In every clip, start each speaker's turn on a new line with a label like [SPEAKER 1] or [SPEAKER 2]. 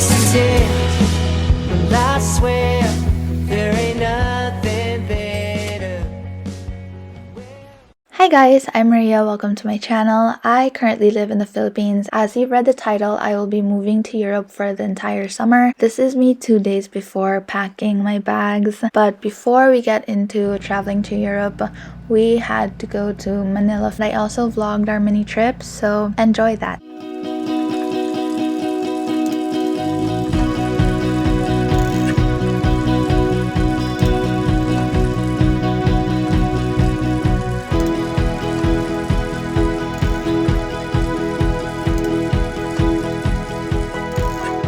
[SPEAKER 1] Hi guys, I'm Maria. Welcome to my channel. I currently live in the Philippines. As you've read the title, I will be moving to Europe for the entire summer. This is me 2 days before packing my bags. But before we get into traveling to Europe, we had to go to Manila. I also vlogged our mini trip, so enjoy that.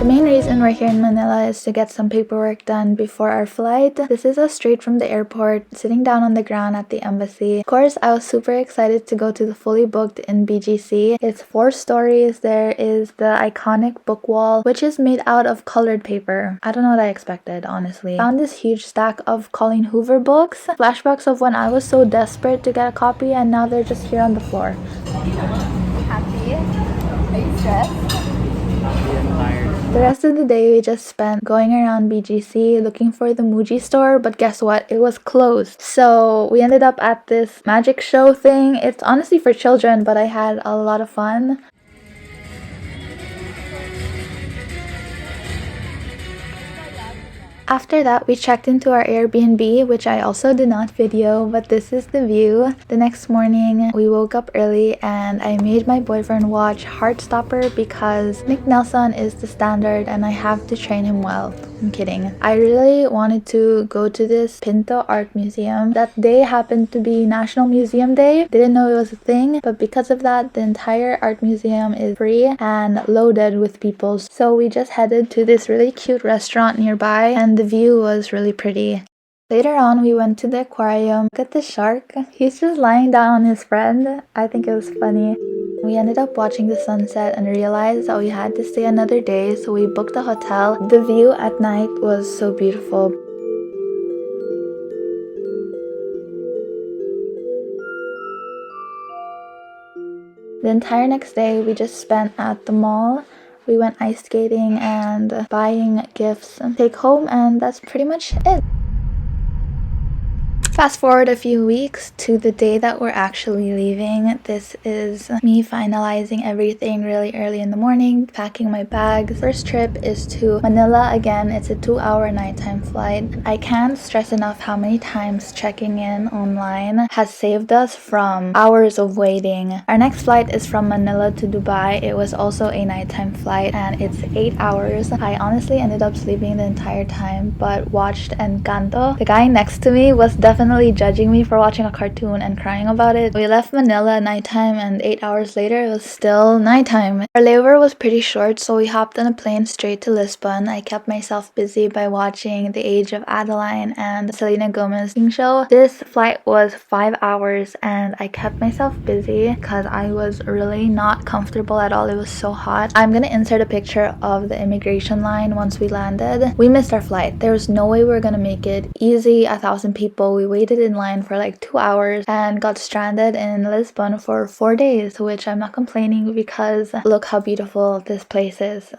[SPEAKER 1] The main reason we're here in Manila is to get some paperwork done before our flight. This is us straight from the airport, sitting down on the ground at the embassy. Of course, I was super excited to go to the fully booked in BGC. It's 4 stories. There is the iconic book wall, which is made out of colored paper. I don't know what I expected, honestly. Found this huge stack of Colleen Hoover books. Flashbacks of when I was so desperate to get a copy and now they're just here on the floor. Happy? Are you stressed? The rest of the day we just spent going around BGC looking for the Muji store, but guess what? It was closed. So we ended up at this magic show thing. It's honestly for children, but I had a lot of fun. After that, we checked into our Airbnb, which I also did not video, but this is the view. The next morning, we woke up early and I made my boyfriend watch Heartstopper because Nick Nelson is the standard and I have to train him well. I'm kidding. I really wanted to go to this Pinto Art Museum. That day happened to be National Museum Day. Didn't know it was a thing, but because of that, the entire art museum is free and loaded with people. So we just headed to this really cute restaurant nearby and the view was really pretty. Later on, we went to the aquarium. Look at the shark. He's just lying down on his friend. I think it was funny. We ended up watching the sunset and realized that we had to stay another day, so we booked a hotel. The view at night was so beautiful. The entire next day, we just spent at the mall. We went ice skating and buying gifts and take home, and that's pretty much it. Fast forward a few weeks to the day that we're actually leaving. This is me finalizing everything really early in the morning, packing my bags. First trip is to Manila. Again, it's a 2-hour nighttime flight. I can't stress enough how many times checking in online has saved us from hours of waiting. Our next flight is from Manila to Dubai. It was also a nighttime flight and it's 8 hours. I honestly ended up sleeping the entire time but watched Encanto. The guy next to me was definitely judging me for watching a cartoon and crying about it. We left Manila at nighttime and 8 hours later it was still nighttime. Our layover was pretty short, so we hopped on a plane straight to Lisbon. I kept myself busy by watching The Age of Adeline and Selena Gomez show. This flight was 5 hours and I kept myself busy because I was really not comfortable at all. It was so hot. I'm gonna insert a picture of the immigration line once we landed. We missed our flight. There was no way we were gonna make it. Easy, 1,000 people. We waited in line for like 2 hours and got stranded in Lisbon for 4 days, which I'm not complaining because look how beautiful this place is.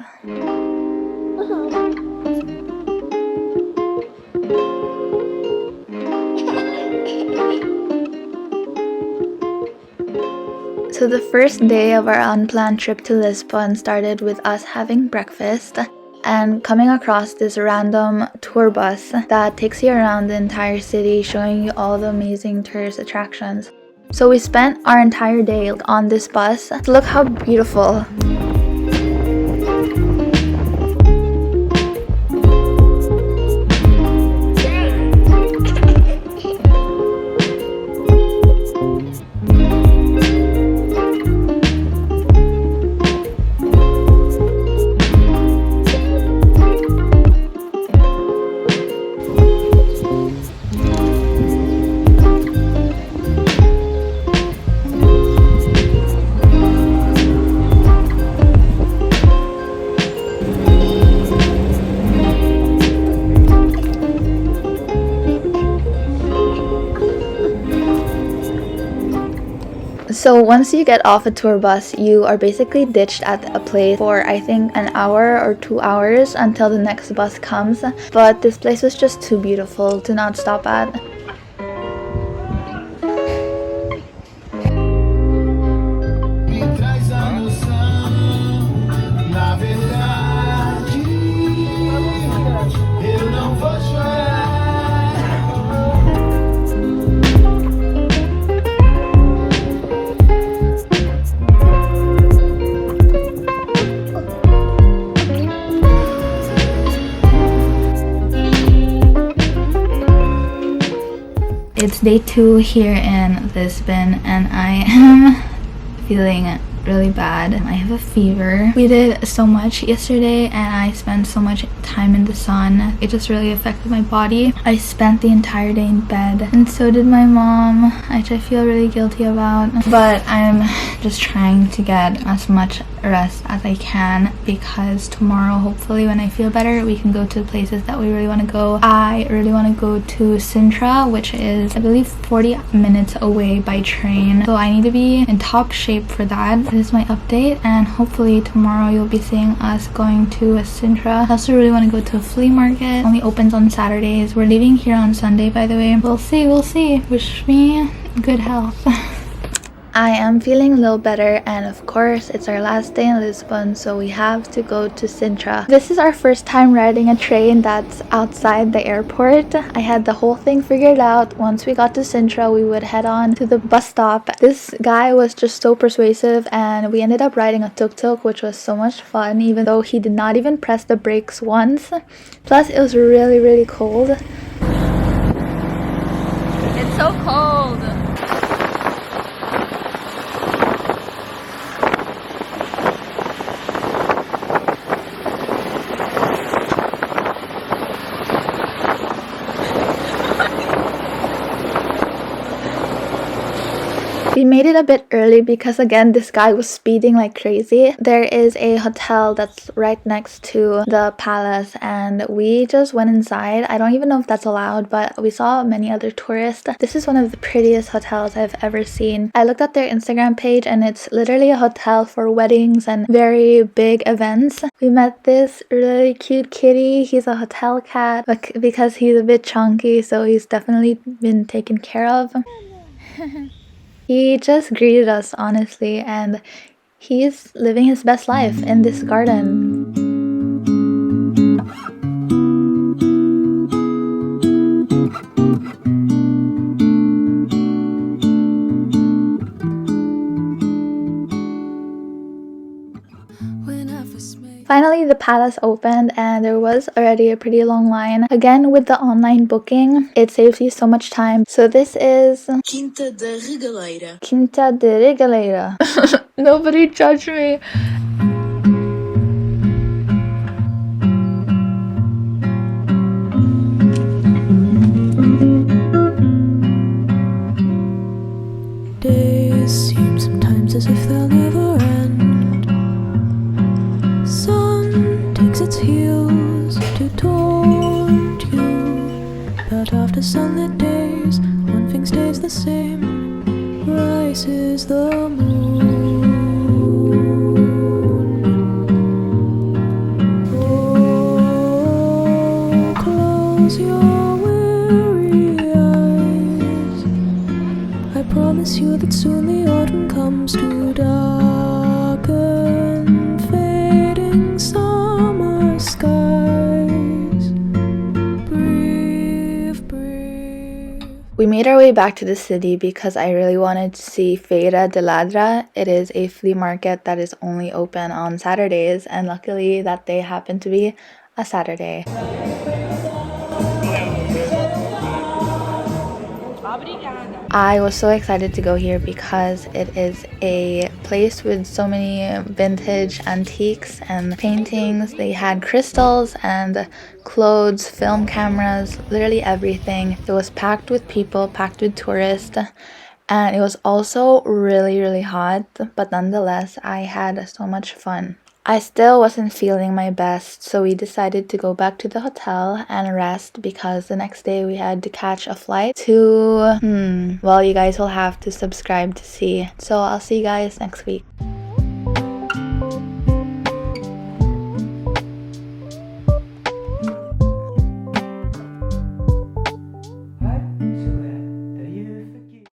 [SPEAKER 1] So the first day of our unplanned trip to Lisbon started with us having breakfast and coming across this random tour bus that takes you around the entire city showing you all the amazing tourist attractions. So we spent our entire day on this bus. Look how beautiful. So once you get off a tour bus, you are basically ditched at a place for I think an hour or 2 hours until the next bus comes. But this place was just too beautiful to not stop at. It's day 2 here in Lisbon and I am feeling really bad. I have a fever. We did so much yesterday and I spent so much time in the sun. It just really affected my body. I spent the entire day in bed and so did my mom, which I feel really guilty about. But I'm just trying to get as much rest as I can because tomorrow, hopefully when I feel better, we can go to the places that we really want to go. I really want to go to Sintra, which is I believe 40 minutes away by train. So I need to be in top shape for that. This is my update and hopefully tomorrow you'll be seeing us going to Sintra. I also really want to go to a flea market. It only opens on Saturdays. We're leaving here on Sunday, by the way. We'll see, we'll see. Wish me good health. I am feeling a little better and of course it's our last day in Lisbon, so we have to go to Sintra. This is our first time riding a train that's outside the airport. I had the whole thing figured out. Once we got to Sintra, we would head on to the bus stop. This guy was just so persuasive and we ended up riding a tuk-tuk, which was so much fun even though he did not even press the brakes once. Plus it was really, really cold. It's so cold. We made it a bit early because again this guy was speeding like crazy. There is a hotel that's right next to the palace and we just went inside. I don't even know if that's allowed, but we saw many other tourists. This is one of the prettiest hotels I've ever seen. I looked at their Instagram page and it's literally a hotel for weddings and very big events. We met this really cute kitty. He's a hotel cat because he's a bit chunky, so he's definitely been taken care of. He just greeted us honestly and he's living his best life in this garden. Finally, the palace opened and there was already a pretty long line. Again, with the online booking, it saves you so much time. So this is Quinta da Regaleira. Quinta da Regaleira. Nobody judge me.
[SPEAKER 2] Days seem sometimes as if they'll never end. Its heels to taunt you, but after sunlit days, one thing stays the same. Rises the moon. Oh, close your weary eyes. I promise you that soon the autumn comes to darken fading summer skies. Breathe, breathe.
[SPEAKER 1] We made our way back to the city because I really wanted to see Feira de Ladra. It is a flea market that is only open on Saturdays, and luckily that day happened to be a Saturday. I was so excited to go here because it is a place with so many vintage antiques and paintings. They had crystals and clothes, film cameras, literally everything. It was packed with people, packed with tourists, and it was also really, really hot, but nonetheless, I had so much fun. I still wasn't feeling my best, so we decided to go back to the hotel and rest because the next day we had to catch a flight to, well, you guys will have to subscribe to see. So I'll see you guys next week.